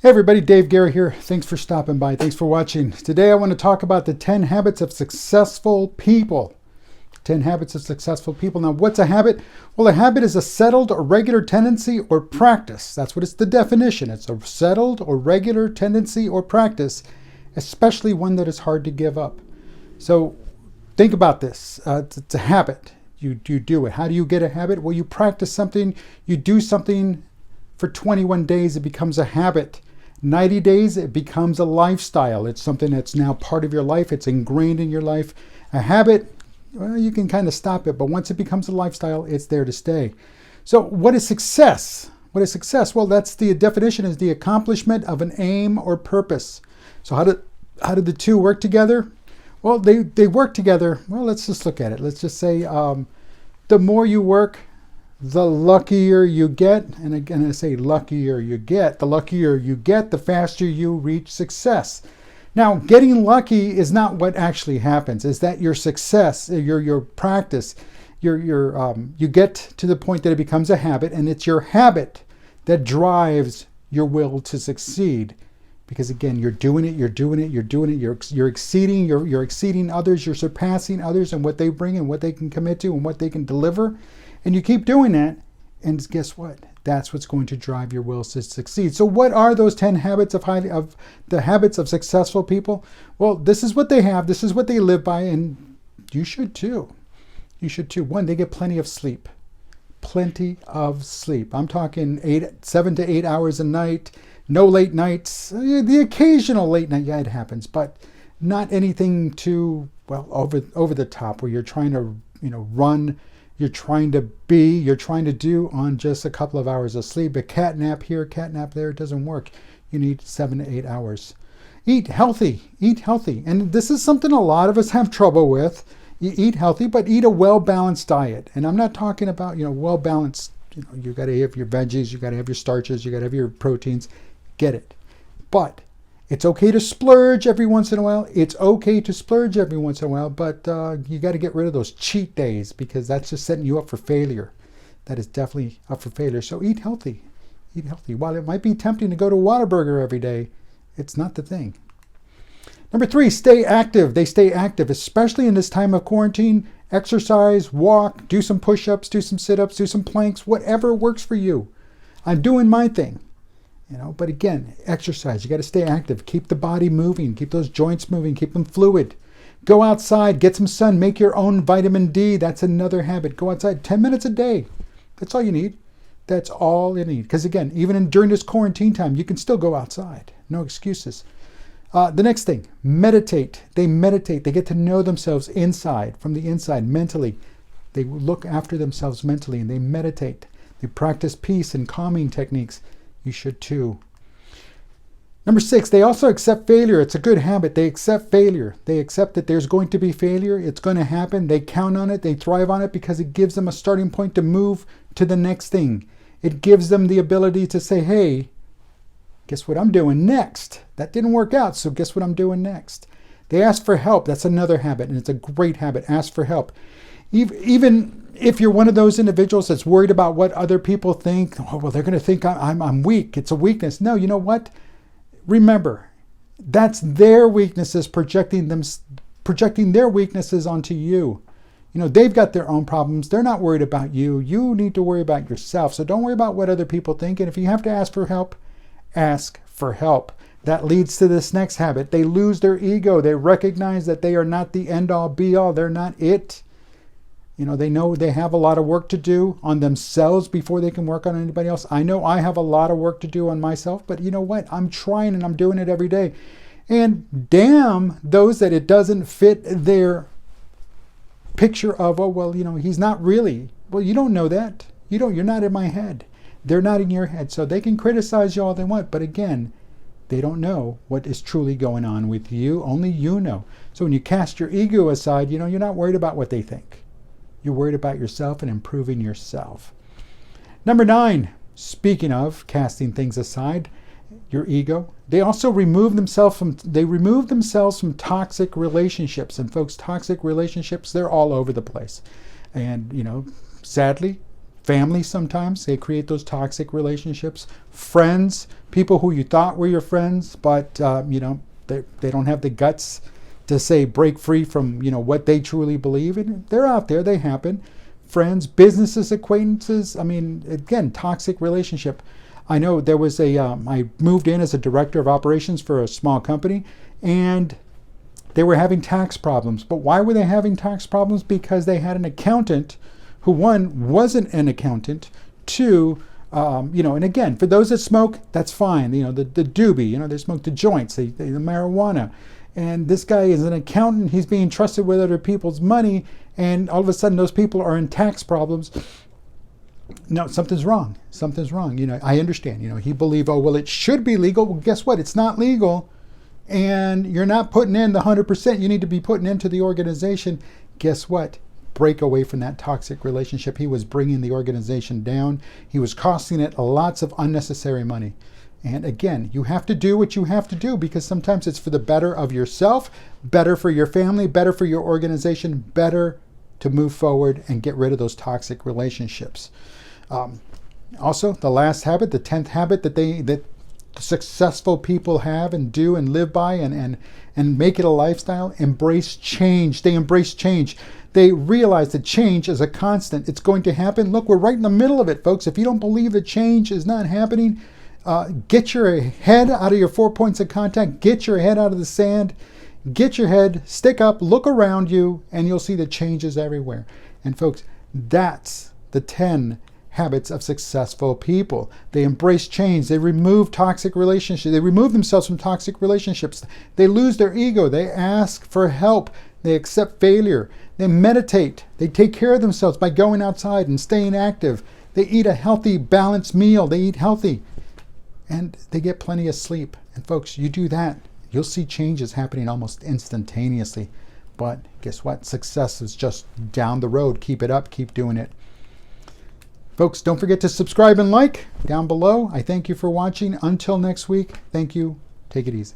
Hey everybody, Dave Guerra here. Thanks for stopping by. Thanks for watching. Today I want to talk about the 10 habits of successful people. 10 habits of successful people. Now, what's a habit? Well, a habit is a settled or regular tendency or practice. That's what it's the definition. It's a settled or regular tendency or practice, especially one that is hard to give up. So think about this. It's a habit. You do it. How do you get a habit? Well, you practice something. You do something for 21 days. It becomes a habit. 90 days, it becomes a lifestyle. It's something that's now part of your life. It's ingrained in your life. A habit, well, you can kind of stop it, but once it becomes a lifestyle, it's there to stay. So what is success? What is success? Well, that's the definition is the accomplishment of an aim or purpose. So how do the two work together? Well, they work together. Well, let's just look at it. Let's just say the more you work, the luckier you get. And again, I say luckier you get. The luckier you get, the faster you reach success. Now, getting lucky is not what actually happens. Is that your success, your practice, you get to the point that it becomes a habit, and it's your habit that drives your will to succeed. Because again, you're doing it. You're exceeding others. You're surpassing others and what they bring and what they can commit to and what they can deliver. And you keep doing that, and guess what? That's what's going to drive your will to succeed. So what are those 10 habits of the habits of successful people? Well, this is what they have. This is what they live by, and you should too. You should too. One, they get plenty of sleep. Plenty of sleep. I'm talking 7 to 8 hours a night. No late nights. The occasional late night, yeah, it happens, but not anything too over the top where you're trying to run. You're trying to do on just a couple of hours of sleep. A cat nap here, cat nap there, it doesn't work. You need 7 to 8 hours. Eat healthy. And this is something a lot of us have trouble with. You eat healthy, but eat a well-balanced diet. And I'm not talking about, well-balanced, you got to have your veggies, you got to have your starches, you got to have your proteins. Get it. But it's okay to splurge every once in a while. But you got to get rid of those cheat days because that's just setting you up for failure. That is definitely up for failure. So eat healthy. While it might be tempting to go to Whataburger every day, it's not the thing. Number 3, stay active. They stay active, especially in this time of quarantine. Exercise, walk, do some push-ups, do some sit-ups, do some planks, whatever works for you. I'm doing my thing. But again, exercise. You got to stay active. Keep the body moving. Keep those joints moving. Keep them fluid. Go outside. Get some sun. Make your own vitamin D. That's another habit. Go outside 10 minutes a day. That's all you need. That's all you need. Because again, even during this quarantine time, you can still go outside. No excuses. The next thing, meditate. They meditate. They get to know themselves from the inside, mentally. They look after themselves mentally and they meditate. They practice peace and calming techniques. You should too. Number 6, they also accept failure. It's a good habit. They accept failure. They accept that there's going to be failure. It's going to happen. They count on it. They thrive on it because it gives them a starting point to move to the next thing. It gives them the ability to say, hey, guess what I'm doing next? That didn't work out, so guess what I'm doing next? They ask for help. That's another habit, and it's a great habit. Ask for help. Even if you're one of those individuals that's worried about what other people think, oh, well, they're going to think I'm weak. It's a weakness. No, you know what? Remember, that's their weaknesses projecting their weaknesses onto you. They've got their own problems. They're not worried about you. You need to worry about yourself. So don't worry about what other people think. And if you have to ask for help, ask for help. That leads to this next habit. They lose their ego. They recognize that they are not the end-all, be-all. They're not it. They know they have a lot of work to do on themselves before they can work on anybody else. I know I have a lot of work to do on myself, but you know what? I'm trying and I'm doing it every day. And damn those that it doesn't fit their picture of, he's not really. Well, you don't know that. You're not in my head. They're not in your head. So they can criticize you all they want, but again, they don't know what is truly going on with you. Only you know. So when you cast your ego aside, you're not worried about what they think. You're worried about yourself and improving yourself. Number 9, speaking of casting things aside, your ego, they also remove themselves from toxic relationships. And folks, toxic relationships, they're all over the place. And, sadly, family sometimes. They create those toxic relationships. Friends, people who you thought were your friends, but they don't have the guts to say break free from what they truly believe. And they're out there. They happen. Friends, businesses, acquaintances. I mean, again, toxic relationship. I know there was I moved in as a director of operations for a small company, and they were having tax problems. But why were they having tax problems? Because they had an accountant who, one, wasn't an accountant, two, and again, for those that smoke, that's fine. The doobie, they smoke the joints, the marijuana. And this guy is an accountant. He's being trusted with other people's money, and all of a sudden those people are in tax problems. No, something's wrong. Something's wrong. I understand. He believed, oh, well, it should be legal. Well, guess what? It's not legal. And you're not putting in the 100% you need to be putting into the organization. Guess what? Break away from that toxic relationship. He was bringing the organization down. He was costing it lots of unnecessary money. And again, you have to do what you have to do, because sometimes it's for the better of yourself, better for your family, better for your organization, better to move forward and get rid of those toxic relationships. Also, the last habit, the 10th habit that successful people have and do and live by and make it a lifestyle: embrace change. They embrace change. They realize that change is a constant. It's going to happen. Look, we're right in the middle of it, folks. If you don't believe that change is not happening, get your head out of your 4 points of contact. Get your head out of the sand. Get your head, stick up, look around you, and you'll see the changes everywhere. And folks, that's the 10 habits of successful people. They embrace change. They remove toxic relationships. They remove themselves from toxic relationships. They lose their ego. They ask for help. They accept failure. They meditate. They take care of themselves by going outside and staying active. They eat a healthy, balanced meal. They eat healthy. And they get plenty of sleep. And folks, you do that, you'll see changes happening almost instantaneously. But guess what? Success is just down the road. Keep it up. Keep doing it. Folks, don't forget to subscribe and like down below. I thank you for watching. Until next week, thank you. Take it easy.